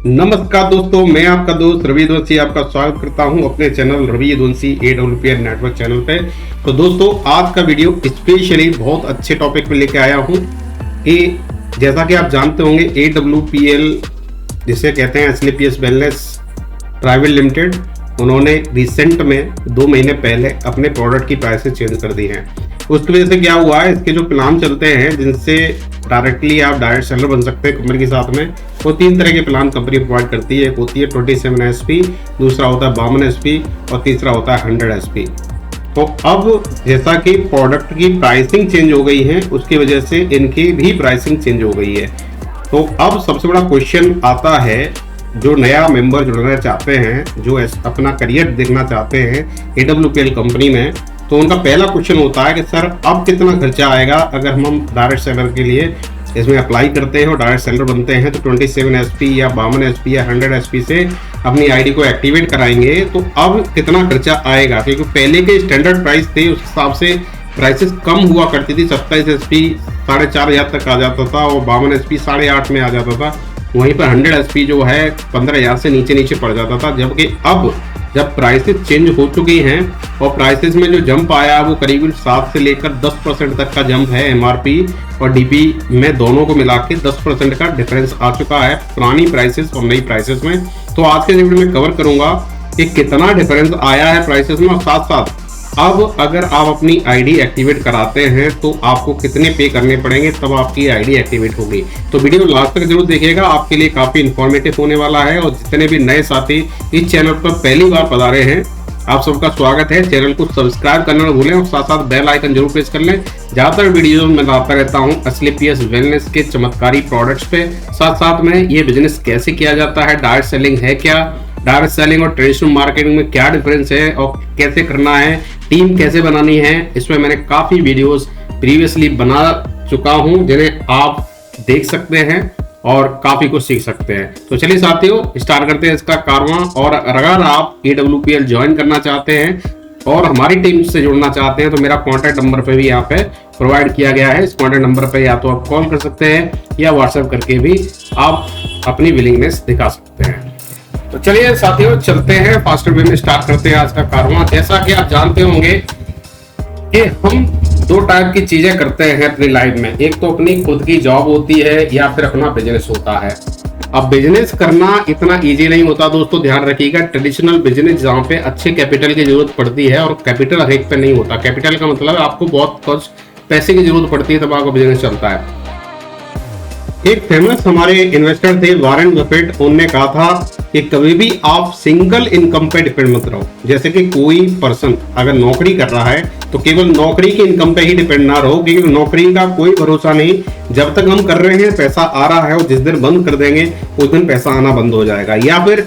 नमस्कार दोस्तों, मैं आपका दोस्त रवि यदुवंशी आपका स्वागत करता हूं अपने channel Ravi Yaduvanshi AWPL network channel पे। तो दोस्तों, आज का वीडियो स्पेशली बहुत अच्छे टॉपिक पे लेके आया हूं कि जैसा कि आप जानते होंगे AWPL जिसे कहते हैं एसएलपीएस वेलनेस प्राइवेट लिमिटेड, उन्होंने रिसेंट में 2 महीने पहले अपने प्रोडक्ट की प्राइसेस चेंज कर दी हैं। उसकी वजह से क्या हुआ है, इसके जो प्लान चलते हैं जिनसे डायरेक्टली आप डायरेक्ट सेलर बन सकते हैं कंपनी के साथ में, वो 3 तरह के प्लान कंपनी प्रोवाइड करती है। एक होती है 27 SP, दूसरा होता है 52 SP और तीसरा होता है 100 SP। तो अब जैसा कि प्रोडक्ट की प्राइसिंग चेंज हो गई है, उसकी वजह से इनकी भी प्राइसिंग चेंज हो गई है। तो अब सबसे बड़ा क्वेश्चन आता है, जो नया मेंबर जुड़ना चाहते हैं, जो अपना करियर देखना चाहते हैं AWPL कंपनी में, तो उनका पहला क्वेश्चन होता है कि सर अब कितना खर्चा आएगा अगर हम डायरेक्ट सेलर के लिए इसमें अप्लाई करते हैं और डायरेक्ट सेलर बनते हैं। तो 27 SP या 52 SP या 100 SP से अपनी आईडी को एक्टिवेट कराएंगे, तो अब कितना खर्चा आएगा, क्योंकि पहले के स्टैंडर्ड प्राइस थे उस हिसाब से प्राइसेस कम हुआ करती थी। 27 SP 4,500 तक आ जाता था और 52 SP 8,500 में आ जाता था। वहीं पर 100 SP जो है 15,000 से नीचे पड़ जाता था। जबकि अब जब प्राइसेस चेंज हो चुकी हैं और प्राइसेस में जो जंप आया वो करीब 7 से लेकर 10% तक का जंप है। MRP और DP में दोनों को मिला के 10% का डिफरेंस आ चुका है पुरानी प्राइसेस और नई प्राइसेस में। तो आज के वीडियो में कवर करूंगा कि कितना डिफरेंस आया है प्राइसेस में, और साथ साथ अब अगर आप अपनी आईडी एक्टिवेट कराते हैं तो आपको कितने पे करने पड़ेंगे तब आपकी आईडी एक्टिवेट होगी। तो वीडियो लास्ट तक जरूर देखिएगा, आपके लिए काफी इंफॉर्मेटिव होने वाला है। और जितने भी नए साथी इस चैनल पर पहली बार पधारे हैं, आप सबका स्वागत है। चैनल को सब्सक्राइब करना न भूलें और साथ साथ बेल आइकन जरूर प्रेस कर लें। ज्यादातर वीडियो में लाता रहता हूँ एसएलपीएस वेलनेस के चमत्कारी प्रोडक्ट्स पे, साथ साथ में ये बिजनेस कैसे किया जाता है, डायरेक्ट सेलिंग है क्या, डायरेक्ट सेलिंग और ट्रेडिशनल मार्केटिंग में क्या डिफरेंस है और कैसे करना है, टीम कैसे बनानी है। इसमें मैंने काफी वीडियोस प्रीवियसली बना चुका हूं जिन्हें आप देख सकते हैं और काफी कुछ सीख सकते हैं। तो चलिए साथियों, स्टार्ट करते हैं इसका कारवां। और अगर आप AWPL ज्वाइन करना चाहते हैं और हमारी टीम से जुड़ना चाहते हैं तो मेरा कॉन्टैक्ट नंबर पे भी यहाँ पे प्रोवाइड किया गया है। इस कॉन्टैक्ट नंबर पे या तो आप कॉल कर सकते हैं या व्हाट्सएप करके भी आप अपनी विलिंगनेस दिखा सकते हैं। तो चलिए साथियों, चलते हैं फास्टर वे में, स्टार्ट करते हैं आज का कारवां। जैसा कि आप जानते होंगे कि हम 2 टाइप की चीजें करते हैं अपनी लाइफ में। एक तो अपनी खुद की जॉब होती है या फिर अपना बिजनेस होता है। अब बिजनेस करना इतना इजी नहीं होता दोस्तों, ध्यान रखिएगा। ट्रेडिशनल बिजनेस जहाँ पे अच्छे कैपिटल की जरूरत पड़ती है, और कैपिटल हर एक पे नहीं होता। कैपिटल का मतलब आपको बहुत कुछ पैसे की जरूरत पड़ती है तब आपका बिजनेस चलता है। एक फेमस हमारे इन्वेस्टर थे वॉरेन बफेट, उन्होंने कहा था कि कभी भी आप सिंगल इनकम पे डिपेंड मत रहो। जैसे कि कोई पर्सन अगर नौकरी कर रहा है तो केवल नौकरी की इनकम पे ही डिपेंड ना रहो, क्योंकि नौकरी का कोई भरोसा नहीं। जब तक हम कर रहे हैं पैसा आ रहा है, और जिस दिन बंद कर देंगे उस दिन पैसा आना बंद हो जाएगा। या फिर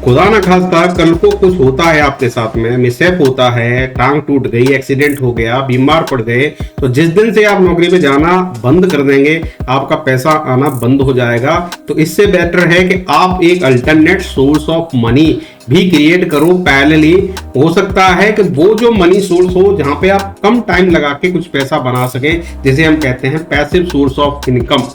खुदा ना खास्ता कल को कुछ होता है आपके साथ में, मिसहैप होता है, टांग टूट गई, एक्सीडेंट हो गया, बीमार पड़ गए, तो जिस दिन से आप नौकरी पे जाना बंद कर देंगे आपका पैसा आना बंद हो जाएगा। तो इससे बेटर है कि आप एक अल्टरनेट सोर्स ऑफ मनी भी क्रिएट करो पैरेलली। हो सकता है कि वो जो मनी सोर्स हो जहां पे आप कम टाइम लगा के कुछ पैसा बना सके, जिसे हम कहते हैं पैसिव सोर्स ऑफ इनकम।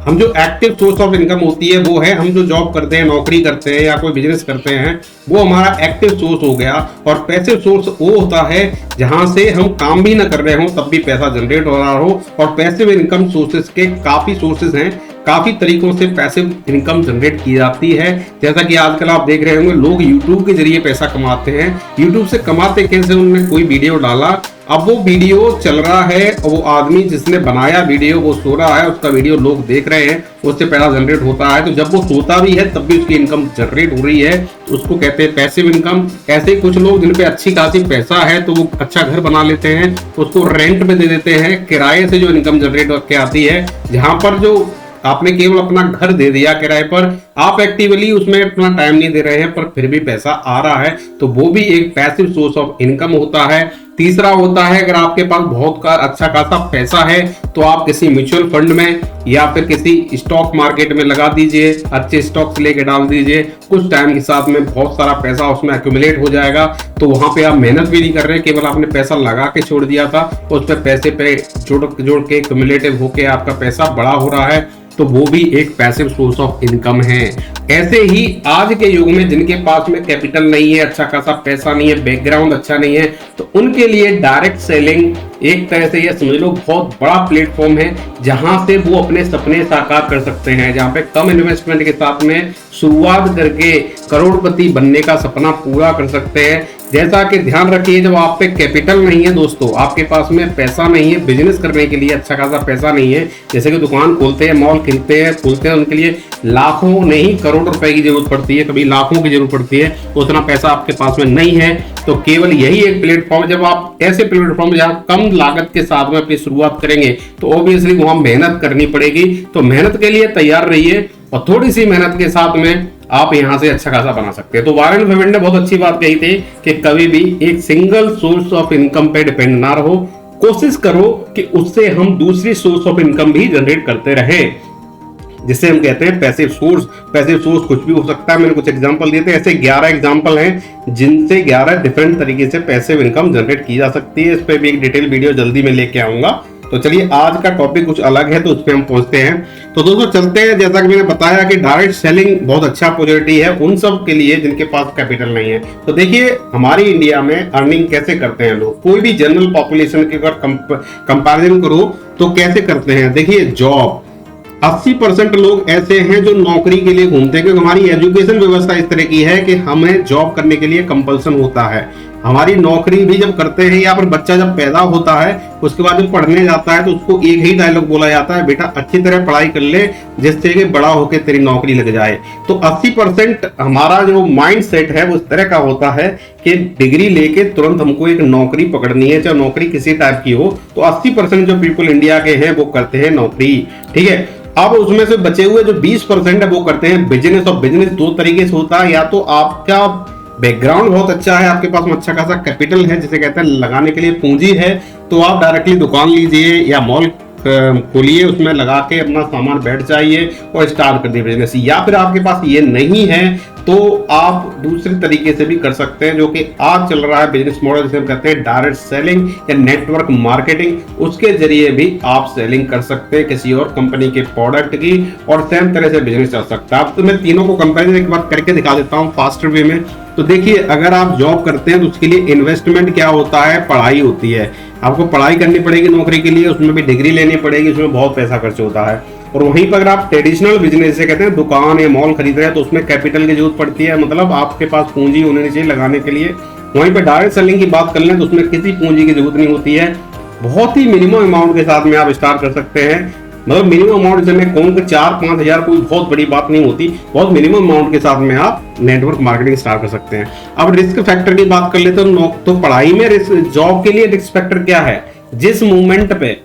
हम जो एक्टिव सोर्स ऑफ इनकम होती है वो है हम जो जॉब करते हैं, नौकरी करते हैं या कोई बिजनेस करते हैं, वो हमारा एक्टिव सोर्स हो गया। और पैसिव सोर्स वो होता है जहां से हम काम भी ना कर रहे हो तब भी पैसा जनरेट हो रहा हो। और पैसिव इनकम सोर्सेज के काफी सोर्सेज हैं, काफी तरीकों से पैसिव इनकम जनरेट की जाती है। जैसा कि आजकल आप देख रहे होंगे लोग YouTube के जरिए पैसा कमाते हैं। YouTube से कमाते कैसे, उन्होंने कोई वीडियो डाला, अब वो वीडियो चल रहा है और वो आदमी जिसने बनाया वीडियो वो सो रहा है, उसका वीडियो लोग देख रहे हैं, उससे पैसा जनरेट होता है। तो जब वो सोता भी है तब भी उसकी इनकम जनरेट हो रही है, तो उसको कहते हैं पैसिव इनकम। ऐसे ही कुछ लोग जिन पे अच्छी खासी पैसा है तो वो अच्छा घर बना लेते हैं, उसको रेंट में दे देते हैं, किराए से जो इनकम जनरेट होकर आती है। जहां पर जो आपने केवल अपना घर दे दिया किराए पर, आप एक्टिवली उसमें अपना टाइम नहीं दे रहे हैं पर फिर भी पैसा आ रहा है, तो वो भी एक पैसिव सोर्स ऑफ इनकम होता है। तीसरा होता है अगर आपके पास बहुत का अच्छा खासा पैसा है तो आप किसी म्यूचुअल फंड में या फिर किसी स्टॉक मार्केट में लगा दीजिए, अच्छे स्टॉक्स लेके डाल दीजिए। कुछ टाइम के साथ में बहुत सारा पैसा उसमें एक्यूमुलेट हो जाएगा। तो वहां पे आप मेहनत भी नहीं कर रहे, केवल आपने पैसा लगा के छोड़ दिया था, उस पर पैसे पे जोड़ के एक्यूमुलेटिव होके आपका पैसा बड़ा हो रहा है। तो वो भी एक पैसिव सोर्स ऑफ इनकम है। ऐसे ही आज के युग में जिनके पास में कैपिटल नहीं है, अच्छा खासा पैसा नहीं है, बैकग्राउंड अच्छा नहीं है, तो उनके लिए डायरेक्ट सेलिंग एक तरह से ये समझ लो बहुत बड़ा प्लेटफॉर्म है जहां से वो अपने सपने साकार कर सकते हैं, जहां पे कम इन्वेस्टमेंट के साथ में शुरुआत करके करोड़पति बनने का सपना पूरा कर सकते हैं। जैसा कि ध्यान रखिए, जब आप पे कैपिटल नहीं है दोस्तों, आपके पास में पैसा नहीं है बिजनेस करने के लिए, अच्छा खासा पैसा नहीं है, जैसे कि दुकान खोलते हैं, मॉल खोलते हैं, उनके लिए लाखों नहीं करोड़ रुपए की जरूरत पड़ती है, कभी लाखों की जरूरत पड़ती है, उतना पैसा आपके पास में नहीं है। तो केवल यही एक प्लेटफॉर्म, जब आप ऐसे प्लेटफॉर्म जहां कम लागत के साथ में अपनी शुरुआत करेंगे तो ऑब्वियसली वहां मेहनत करनी पड़ेगी। तो मेहनत के लिए तैयार रहिए और थोड़ी सी मेहनत के साथ में आप यहां से अच्छा खासा बना सकते हैं। तो वॉरेन बफेट ने बहुत अच्छी बात कही थी कि कभी भी एक सिंगल सोर्स ऑफ इनकम पे डिपेंड ना रहो, कोशिश करो कि उससे हम दूसरी सोर्स ऑफ इनकम भी जनरेट करते रहे, जिससे हम कहते हैं पैसिव सोर्स। पैसिव सोर्स कुछ भी हो सकता है, मैंने कुछ एग्जांपल दिए थे, ऐसे 11 एग्जांपल हैं जिनसे 11 डिफरेंट तरीके से पैसिव इनकम जनरेट की जा सकती है। इस पे भी एक डिटेल वीडियो जल्दी में लेके आऊंगा। तो चलिए, आज का टॉपिक कुछ अलग है तो उस पर हम पहुंचते हैं। तो दोस्तों चलते हैं, जैसा कि मैंने बताया कि डायरेक्ट सेलिंग बहुत अच्छा अपॉर्चुनिटी है उन सब के लिए जिनके पास कैपिटल नहीं है। तो देखिए, हमारी इंडिया में अर्निंग कैसे करते हैं लोग, कोई भी जनरल पॉपुलेशन के अगर कंपैरिजन करो तो कैसे करते हैं। देखिए, जॉब 80% लोग ऐसे हैं जो नौकरी के लिए घूमते हैं, क्योंकि हमारी एजुकेशन व्यवस्था इस तरह की है कि हमें जॉब करने के लिए कंपल्सन होता है। हमारी नौकरी भी जब करते हैं, या फिर बच्चा जब पैदा होता है उसके बाद जब पढ़ने जाता है तो उसको एक ही डायलॉग बोला जाता है, बेटा अच्छी तरह पढ़ाई कर ले जिससे कि बड़ा होकर तेरी नौकरी लग जाए। तो 80% हमारा जो माइंड सेट है वो इस तरह का होता है कि डिग्री लेके तुरंत हमको एक नौकरी पकड़नी है, चाहे नौकरी किसी टाइप की हो। तो 80% जो पीपल इंडिया के हैं वो करते हैं नौकरी, ठीक है। अब उसमें से बचे हुए जो 20% है वो करते हैं बिजनेस। और बिजनेस दो तरीके से होता है, या तो आपका बैकग्राउंड बहुत अच्छा है, आपके पास में अच्छा खासा कैपिटल है, जिसे कहते हैं लगाने के लिए पूंजी है, तो आप डायरेक्टली दुकान लीजिए या मॉल खोलिए, उसमें लगा के अपना सामान बैठ जाइए और स्टार्ट कर दिए बिजनेस। या फिर आपके पास ये नहीं है तो आप दूसरे तरीके से भी कर सकते हैं, जो कि आज चल रहा है बिजनेस मॉडल, जिसे हम कहते हैं डायरेक्ट सेलिंग या नेटवर्क मार्केटिंग। उसके जरिए भी आप सेलिंग कर सकते हैं किसी और कंपनी के प्रोडक्ट की, और सेम तरह से बिजनेस चल सकता है। अब तो मैं तीनों को कंपेरिजन एक बार करके दिखा देता हूँ फास्टर वे में। तो देखिए, अगर आप जॉब करते हैं तो उसके लिए इन्वेस्टमेंट क्या होता है, पढ़ाई होती है। आपको पढ़ाई करनी पड़ेगी नौकरी के लिए, उसमें भी डिग्री लेनी पड़ेगी, उसमें बहुत पैसा खर्च होता है। और वहीं पर अगर आप ट्रेडिशनल बिजनेस से कहते हैं दुकान या मॉल खरीद रहे हैं तो उसमें कैपिटल की जरूरत पड़ती है, मतलब आपके पास पूंजी होनी चाहिए लगाने के लिए। वहीं पर डायरेक्ट सेलिंग की बात कर लें तो उसमें किसी पूंजी की जरूरत नहीं होती है, बहुत ही मिनिमम अमाउंट के साथ में आप स्टार्ट कर सकते हैं। मतलब मिनिमम अमाउंट जैसे मैं कहूँ कि 4-5 हजार कोई बहुत बड़ी बात नहीं होती, बहुत मिनिमम अमाउंट के साथ में आप नेटवर्क मार्केटिंग स्टार्ट कर सकते हैं। अब रिस्क फैक्टर की बात कर लेते हैं तो पढ़ाई में जॉब के लिए रिस्क फैक्टर क्या है, जिस मूवमेंट पे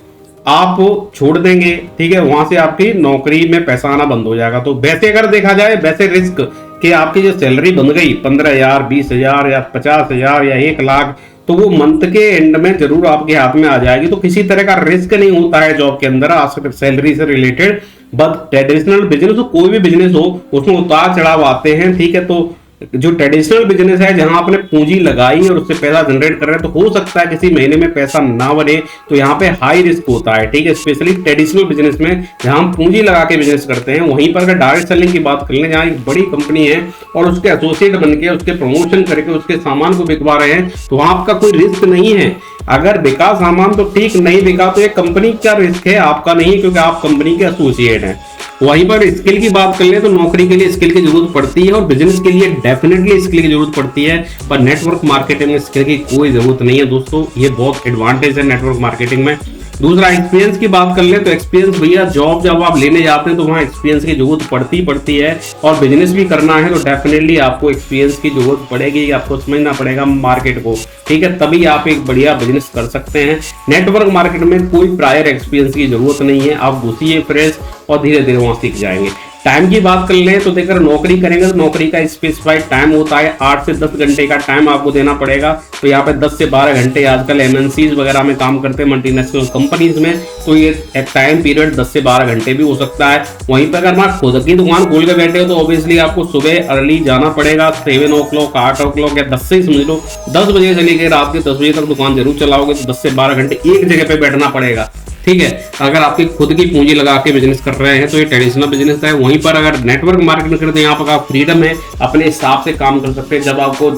आप छोड़ देंगे, ठीक है, वहां से आपकी नौकरी में पैसा आना बंद हो जाएगा। तो वैसे अगर देखा जाए, वैसे रिस्क कि आपकी जो सैलरी बन गई 15,000, 20,000 या 50,000 या 1 लाख, तो वो मंथ के एंड में जरूर आपके हाथ में आ जाएगी। तो किसी तरह का रिस्क नहीं होता है जॉब के अंदर सैलरी से रिलेटेड। बट ट्रेडिशनल बिजनेस हो, कोई भी बिजनेस हो, उसमें उतार चढ़ाव आते हैं, ठीक है। तो जो ट्रेडिशनल बिजनेस है जहां आपने पूंजी लगाई और उससे पैसा जनरेट कर रहे हैं, तो हो सकता है किसी महीने में पैसा ना बने, तो यहाँ पे हाई रिस्क होता है, ठीक है। स्पेशली ट्रेडिशनल बिजनेस में जहां हम पूंजी लगा के बिजनेस करते हैं। वहीं पर अगर डायरेक्ट सेलिंग की बात कर लें, जहां एक बड़ी कंपनी है और उसके एसोसिएट बन के उसके प्रमोशन करके उसके सामान को बिकवा रहे हैं, तो वहां आपका कोई रिस्क नहीं है। अगर बिका सामान तो ठीक, नहीं बिका तो ये कंपनी का रिस्क है, आपका नहीं, क्योंकि आप कंपनी के एसोसिएट हैं। वहीं पर स्किल की बात कर ले तो नौकरी के लिए स्किल की जरूरत पड़ती है और बिजनेस के लिए डेफिनेटली स्किल की जरूरत पड़ती है, पर नेटवर्क मार्केटिंग में स्किल की कोई जरूरत नहीं है दोस्तों। ये बहुत एडवांटेज है नेटवर्क मार्केटिंग में। दूसरा, एक्सपीरियंस की बात कर ले तो एक्सपीरियंस भैया, जॉब जब आप लेने जाते हैं तो वहाँ एक्सपीरियंस की जरूरत पड़ती है, और बिजनेस भी करना है तो डेफिनेटली आपको एक्सपीरियंस की जरूरत पड़ेगी, आपको समझना पड़ेगा मार्केट को, ठीक है, तभी आप एक बढ़िया बिजनेस कर सकते हैं। नेटवर्क मार्केट में कोई प्रायर एक्सपीरियंस की जरूरत नहीं है, आप घुसिए फ्रेश और धीरे धीरे वहां सीख जाएंगे। टाइम की बात कर ले तो देखकर नौकरी करेंगे तो नौकरी का स्पेसिफाइड टाइम होता है, 8 से 10 घंटे का टाइम आपको देना पड़ेगा। तो यहाँ पे 10 से 12 घंटे आजकल MNCs वगैरह में काम करते हैं, मल्टीनेशनल कंपनीज में, तो ये एक टाइम पीरियड 10 से 12 घंटे भी हो सकता है। वहीं पर अगर आप खुद की दुकान खोल के बैठे हो तो ऑब्वियसली आपको सुबह अर्ली जाना पड़ेगा, 7 o'clock 8 o'clock या 10 से ही समझ लो, 10 बजे से लेकर रात के 10 बजे तक दुकान जरूर चलाओगे, तो 10 से 12 घंटे एक जगह पे बैठना पड़ेगा। ठीक है। अगर आपकी खुद की पूंजी लगा के बिजनेस कर रहे हैं तो ये ट्रेडिशनल बिजनेस है। वहीं पर अगर नेटवर्क मार्केटिंग करते हैं, यहाँ पर आप फ्रीडम है, अपने हिसाब से काम कर सकते हैं। जब आपको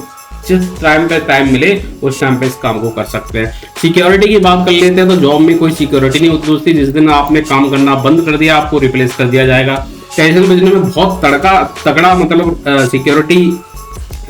जिस टाइम पे टाइम मिले उस टाइम पे इस काम को कर सकते हैं। सिक्योरिटी की बात कर लेते हैं तो जॉब में कोई सिक्योरिटी नहीं होती दोस्ती। जिस दिन आपने काम करना बंद कर दिया, आपको रिप्लेस कर दिया जाएगा। ट्रेडिशनल बिजनेस में बहुत तगड़ा मतलब सिक्योरिटी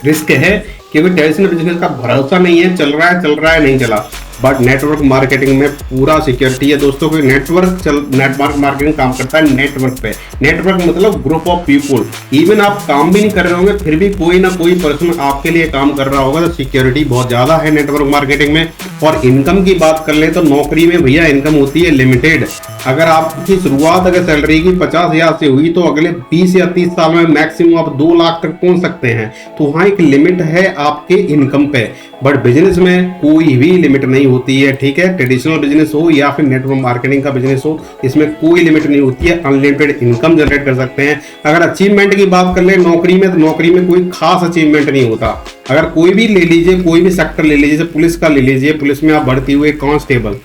रिस्क है, क्योंकि ट्रेडिशनल बिजनेस का भरोसा नहीं है, चल रहा है नहीं चला। बट नेटवर्क मार्केटिंग में पूरा सिक्योरिटी है दोस्तों। कोई नेटवर्क मार्केटिंग काम करता है नेटवर्क पे। नेटवर्क मतलब ग्रुप ऑफ पीपुल। इवन आप काम भी नहीं कर रहे होंगे, फिर भी कोई ना कोई पर्सन आपके लिए काम कर रहा होगा, तो सिक्योरिटी बहुत ज्यादा है नेटवर्क मार्केटिंग में। और इनकम की बात कर ले तो नौकरी में भैया इनकम होती है लिमिटेड। अगर आपकी शुरुआत अगर सैलरी की 50,000 से हुई तो अगले 20 या 30 साल में मैक्सिमम आप 2 लाख तक पहुंच सकते हैं। तो वहां एक लिमिट है आपके इनकम पे। बट बिजनेस में कोई भी लिमिट नहीं होती है, ठीक है। ट्रेडिशनल बिजनेस हो या फिर नेटवर्क मार्केटिंग का बिजनेस हो, इसमें कोई लिमिट नहीं होती है। अनलिमिटेड इनकम जनरेट कर सकते हैं। अगर अचीवमेंट की बात कर ले नौकरी में, तो नौकरी में कोई खास अचीवमेंट नहीं होता। अगर कोई भी ले लीजिए, कोई भी सेक्टर ले लीजिए, जैसे पुलिस का ले लीजिए, पुलिस में आप भर्ती हुए कांस्टेबल,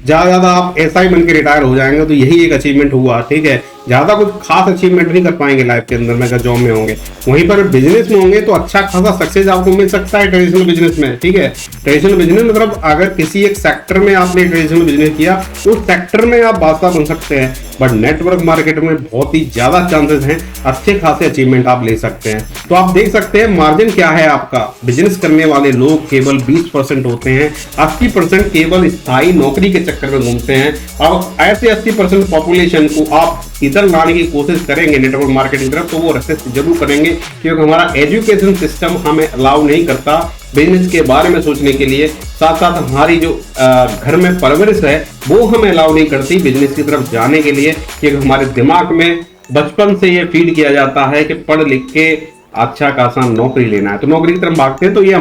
ज्यादा आप एसआई बन के रिटायर हो जाएंगे तो यही एक अचीवमेंट हुआ, ठीक है। ज्यादा कुछ खास अचीवमेंट नहीं कर पाएंगे लाइफ के अंदर में अगर जॉब में होंगे। वहीं पर बिजनेस में होंगे तो अच्छा खासा सक्सेस आपको मिल सकता है ट्रेडिशनल बिजनेस में, ठीक है। ट्रेडिशनल बिजनेस मतलब अगर किसी एक सेक्टर में आपने ट्रेडिशनल बिजनेस किया, उस सेक्टर में आप बादशाह बन सकते हैं। बट नेटवर्क मार्केटिंग में बहुत ही ज्यादा चांसेस हैं, अच्छे खासे अचीवमेंट आप ले सकते हैं। तो आप देख सकते हैं मार्जिन क्या है आपका। बिजनेस करने वाले लोग केवल 20% होते हैं, 80% केवल स्थायी नौकरी के चक्कर में घूमते हैं। और ऐसे 80% पॉपुलेशन को आप इधर लाने की कोशिश करेंगे नेटवर्क मार्केटिंग तरफ, तो वो रेसिस्ट जरूर करेंगे, क्योंकि हमारा एजुकेशन सिस्टम हमें अलाउ नहीं करता बिजनेस के बारे में सोचने के लिए। साथ साथ हमारी जो घर में परवरिश है वो हमें अलाउ नहीं करती बिजनेस की तरफ जाने के लिए, क्योंकि हमारे दिमाग में बचपन से ये फीड किया जाता है कि पढ़ लिख के अच्छा खासा नौकरी लेना है, तो नौकरी की तरफ भागते हैं। तो ये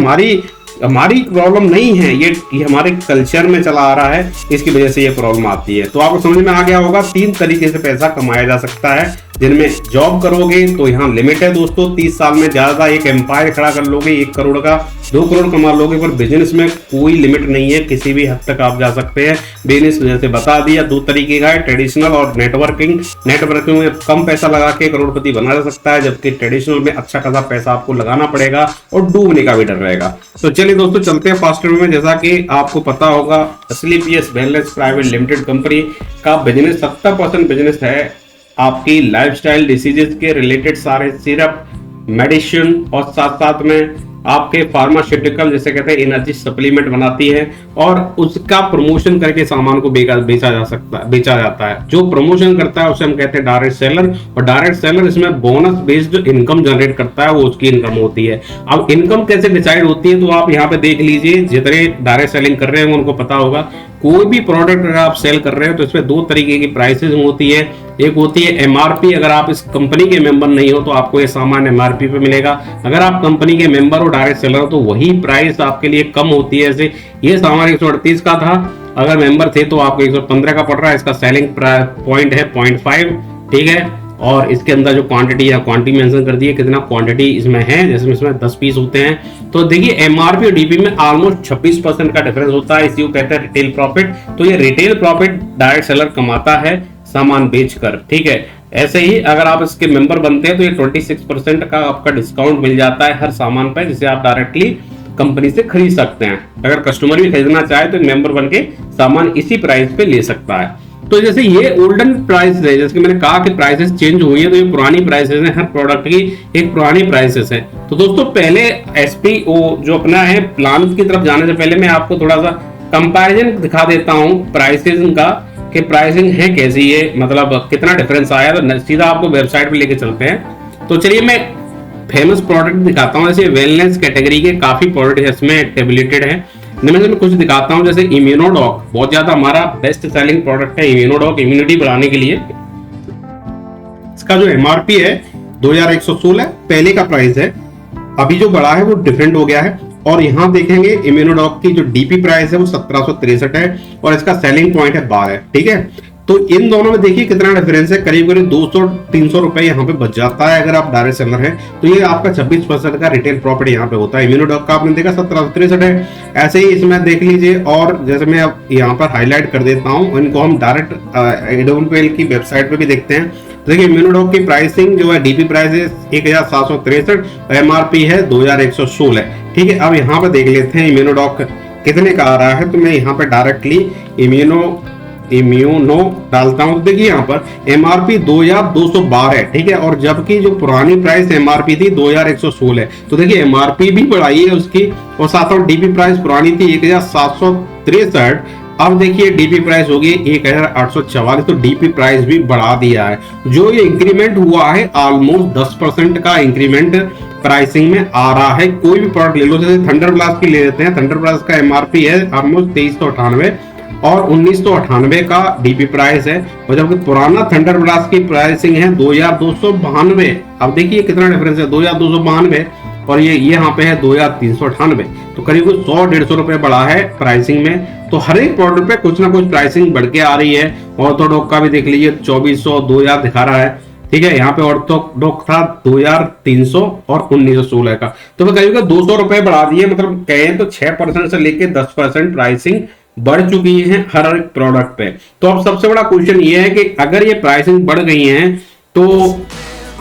हमारी प्रॉब्लम नहीं है, ये हमारे कल्चर में चला आ रहा है, इसकी वजह से ये प्रॉब्लम आती है। तो आपको समझ में आ गया होगा 3 तरीके से पैसा कमाया जा सकता है, जिनमें जॉब करोगे तो यहाँ लिमिट है दोस्तों। 30 साल में ज्यादा एक एम्पायर खड़ा कर लोगे, 1 करोड़ का 2 करोड़ कमा लोगे। पर बिजनेस में कोई लिमिट नहीं है, किसी भी हद तक आप जा सकते हैं। बिजनेस जैसे बता दिया 2 तरीके का है, ट्रेडिशनल और नेटवर्किंग। नेटवर्किंग में कम पैसा लगा के करोड़पति बना जा सकता है, जबकि ट्रेडिशनल में अच्छा खासा पैसा आपको लगाना पड़ेगा और डूबने का भी डर रहेगा। तो चलिए दोस्तों चलते हैं फास्ट में। जैसा कि आपको पता होगा SLPS wellness private limited company का बिजनेस 70% बिजनेस है आपकी लाइफस्टाइल डिसीजेस के रिलेटेड सारे सिरप, मेडिसिन और साथ साथ में आपके फार्मास्यूटिकल जैसे कहते हैं एनर्जी सप्लीमेंट बनाती है, और उसका प्रमोशन करके सामान को बेचा जाता है। जो प्रमोशन करता है उसे हम कहते हैं डायरेक्ट सेलर, और डायरेक्ट सेलर इसमें बोनस बेस्ड इनकम जनरेट करता है, वो उसकी इनकम होती है। अब इनकम कैसे डिसाइड होती है, तो आप यहाँ पे देख लीजिए, जितने डायरेक्ट सेलिंग कर रहे हैं उनको पता होगा। कोई भी प्रोडक्ट अगर आप सेल कर रहे हो तो इसमें 2 तरीके की प्राइसेस होती है। एक होती है MRP, अगर आप इस कंपनी के मेंबर नहीं हो तो आपको ये सामान MRP पे मिलेगा। अगर आप कंपनी के मेंबर हो, डायरेक्ट सेलर हो, तो वही प्राइस आपके लिए कम होती है। जैसे ये सामान 138 का था, अगर मेंबर थे तो आपको 115 का पड़ रहा है। इसका सेलिंग पॉइंट है 0.5, ठीक है। और इसके अंदर जो क्वांटिटी है, क्वांटिटी मेंशन कर दी है कितना क्वांटिटी इसमें है, जैसे इसमें 10 पीस होते हैं। तो देखिए MRP और DP में ऑलमोस्ट 26% का डिफरेंस होता है, इसी को कहते हैं रिटेल प्रॉफिट। तो ये रिटेल प्रॉफिट डायरेक्ट सेलर कमाता है सामान बेचकर, ठीक है। ऐसे ही अगर आप इसके मेंबर बनते हैं तो ये 26% का आपका डिस्काउंट मिल जाता है हर सामान पर, जिसे आप डायरेक्टली कंपनी से खरीद सकते हैं। अगर कस्टमर भी खरीदना चाहे तो मेंबर बन के सामान इसी प्राइस पे ले सकता है। तो जैसे ये ओल्डन प्राइस है, जैसे कि मैंने कहा कि प्राइसेस चेंज हुई है, तो ये पुरानी प्राइसेस हैं, हर प्रोडक्ट की एक पुरानी प्राइसेस है। तो दोस्तों पहले SPO जो अपना है प्लान की तरफ जाने से पहले मैं आपको थोड़ा सा कंपैरिजन दिखा देता हूँ प्राइसिंग का, कि प्राइसिंग है कैसी है, मतलब कितना डिफरेंस आया। तो सीधा आपको वेबसाइट पे लेके चलते हैं। तो चलिए मैं फेमस प्रोडक्ट दिखाता हूँ। जैसे वेलनेस कैटेगरी के काफी प्रोडक्ट इसमें टेबलेटेड है, इनमें से मैं कुछ दिखाता हूँ। जैसे इम्यूनोडॉक बहुत ज्यादा हमारा बेस्ट सेलिंग प्रोडक्ट है। इम्यूनोडॉक इम्यूनिटी बढ़ाने के लिए, इसका जो MRP है 2116 पहले का प्राइस है, अभी जो बढ़ा है वो डिफरेंट हो गया है। और यहाँ देखेंगे इम्यूनोडॉक की जो DP प्राइस है वो 1763 है, और इसका सेलिंग पॉइंट है 12, ठीक है। तो इन दोनों में देखिए कितना डिफरेंस है, करीब करीब 200-300 रुपए यहाँ पे बच जाता है अगर आप डायरेक्ट सेलर हैं। तो ये आपका 26% का रिटेल प्रॉफिट यहाँ पे होता है। इम्यूनोडॉक का आपने देखा 1763 है। ऐसे ही इसमें देख लीजिए, और जैसे मैं अब यहाँ पर हाईलाइट कर देता हूँ, इनको हम डायरेक्ट AWPL की वेबसाइट पे भी देखते हैं। देखिए इम्यूनोडॉक की प्राइसिंग जो है, डीपी प्राइस है 1763, MRP है 2116। ठीक है, अब यहाँ पे देख लेते हैं इम्यूनोडॉक कितने का आ रहा है। तो मैं यहाँ पे डायरेक्टली इम्यूनो डालता हूं। देखिए यहाँ पर MRP 2212 है। ठीक है, और जबकि जो पुरानी प्राइस MRP थी 2116 है। तो देखिए MRP भी बढ़ाई है उसकी, और साथ और डीपी प्राइस पुरानी थी 1763, अब देखिए डीपी प्राइस होगी 1844। तो डीपी प्राइस भी बढ़ा दिया है। जो ये इंक्रीमेंट हुआ है ऑलमोस्ट 10% का इंक्रीमेंट प्राइसिंग में आ रहा है। कोई भी प्रोडक्ट ले लो, जैसे थंडर ब्लास्ट की ले लेते हैं। थंडर ब्लास्ट का MRP है ऑलमोस्ट 2398 और 1998 का डीपी प्राइस है, और जबकि पुराना थंडर ब्लास्ट की प्राइसिंग है 2292। अब देखिए कितना डिफरेंस है, 2292 और ये यहाँ पे है 2398। तो करीब 100-150 रुपए बढ़ा है प्राइसिंग में। तो हर एक प्रोडक्ट पे कुछ ना कुछ प्राइसिंग बढ़ के आ रही है। ऑर्थोडॉक का भी देख लीजिए 2400 2000 दिखा रहा है। ठीक है, यहाँ पे ऑर्थोडॉक था 2300 और 1916 का। तो करीब 200 रुपए बढ़ा दिए, मतलब कहें तो 6% से लेके 10% प्राइसिंग बढ़ चुकी है हर एक प्रोडक्ट पे। तो अब सबसे बड़ा क्वेश्चन ये है कि अगर ये प्राइसिंग बढ़ गई है तो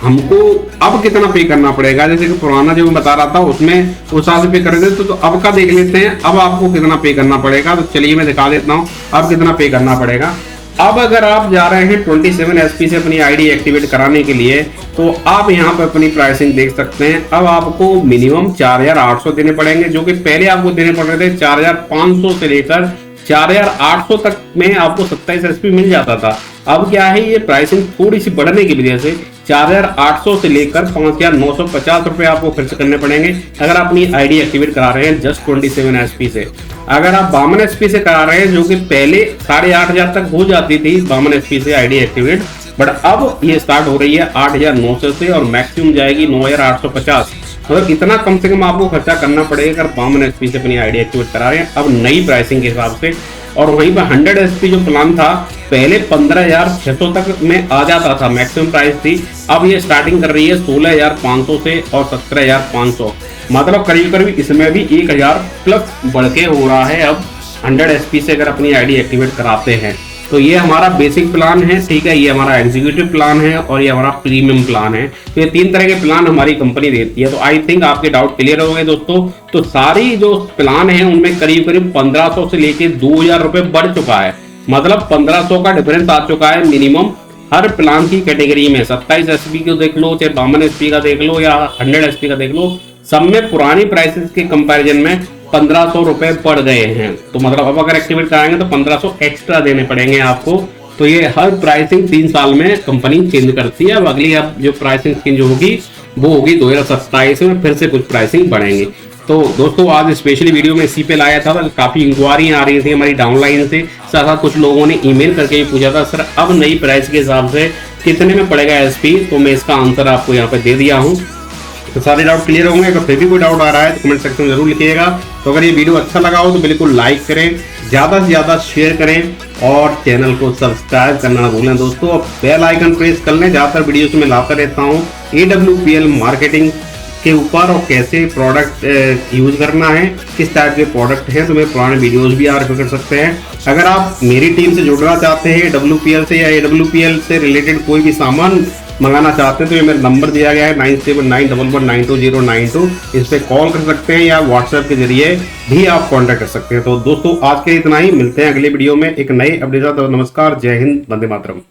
हमको अब कितना पे करना पड़ेगा। जैसे कि पुराना जो मैं बता रहा था उसमें उस हिसाब से पे कर रहे थे, तो अब का देख लेते हैं अब आपको कितना पे करना पड़ेगा। तो चलिए मैं दिखा देता हूँ अब कितना पे करना पड़ेगा। अब अगर आप जा रहे हैं 27 SP से अपनी आईडी एक्टिवेट कराने के लिए, तो आप यहाँ पर अपनी प्राइसिंग देख सकते हैं। अब आपको मिनिमम 4800 देने पड़ेंगे, जो कि पहले आपको देने पड़ रहे थे 4500 से लेकर 4800 तक में आपको 27 SP मिल जाता था। अब क्या है, ये प्राइसिंग थोड़ी सी बढ़ने की वजह से 4800 से लेकर 5950 रुपए आपको खर्च करने पड़ेंगे अगर आप अपनी आईडी एक्टिवेट करा रहे हैं जस्ट 27 SP से। अगर आप 52 SP से करा रहे हैं, जो कि पहले 8500 तक हो जाती थी 52 SP से आईडी एक्टिवेट, बट अब ये स्टार्ट हो रही है 8900 से और मैक्सिमम जाएगी 9850। मतलब इतना कम से कम आपको खर्चा करना पड़ेगा अगर 52 SP से अपनी आईडी एक्टिवेट करा रहे हैं अब नई प्राइसिंग के हिसाब से। और वहीं पर 100 SP जो प्लान था पहले 15600 तक में आ जाता था, मैक्सिमम प्राइस थी। अब ये स्टार्टिंग कर रही है 16500 से और 17500, मतलब करीब करीब इसमें भी 1000 प्लस बढ़ के हो रहा है अब 100 SP से अगर अपनी आईडी एक्टिवेट कराते हैं। तो ये हमारा बेसिक प्लान है। ठीक है, ये हमारा एग्जीक्यूटिव प्लान है और ये हमारा प्रीमियम प्लान है। तो ये 3 तरह के प्लान हमारी कंपनी देती है। तो आई थिंक आपके डाउट क्लियर हो गए दोस्तों। तो सारी जो प्लान है उनमें करीब करीब 1500 से लेके 2000 रुपए बढ़ चुका है, मतलब 1500 का डिफरेंस आ चुका है मिनिमम हर प्लान की कैटेगरी में। 27 SP को देख लो, चाहे 52 SP का देख लो या 100 SP का देख लो, सब में पुरानी प्राइसेस के कंपैरिजन में 1500 रुपए बढ़ गए हैं। तो मतलब अब अगर एक्टिवेट कराएंगे तो 1500 एक्स्ट्रा देने पड़ेंगे आपको। तो ये हर प्राइसिंग 3 साल में कंपनी चेंज करती है। अब अगली अब जो प्राइसिंग चेंज होगी वो होगी 2027 में, फिर से कुछ प्राइसिंग बढ़ेंगे। तो दोस्तों आज स्पेशली वीडियो में इसी पे लाया था। काफी इंक्वायरी आ रही थी हमारी डाउनलाइन से, साथ कुछ लोगों ने ईमेल करके भी पूछा था सर अब नई प्राइस के हिसाब से कितने में पड़ेगा SP। तो मैं इसका आंसर आपको यहाँ पे दे दिया हूँ। तो सारे डाउट क्लियर होंगे। अगर फिर भी कोई डाउट आ रहा है तो कमेंट सेक्शन में जरूर लिखिएगा। तो अगर ये वीडियो अच्छा लगा हो तो बिल्कुल लाइक करें, ज़्यादा से ज़्यादा शेयर करें और चैनल को सब्सक्राइब करना ना भूलें दोस्तों। अब बेल आइकन प्रेस कर लें। ज़्यादातर वीडियोस में लाता रहता हूँ AWPL मार्केटिंग के ऊपर और कैसे प्रोडक्ट यूज करना है, किस टाइप के प्रोडक्ट हैं। तो मेरे पुराने वीडियोस भी आप रेफर कर सकते हैं। अगर आप मेरी टीम से जुड़ना चाहते हैं AWPL से या AWPL से रिलेटेड कोई भी सामान मंगाना चाहते हैं तो ये मेरा नंबर दिया गया है 9791120992। इस पे कॉल कर सकते हैं या व्हाट्सएप के जरिए भी आप कांटेक्ट कर सकते हैं। तो दोस्तों आज के इतना ही, मिलते हैं अगले वीडियो में एक नए अपडेट। नमस्कार, जय हिंद, वंदे मातरम।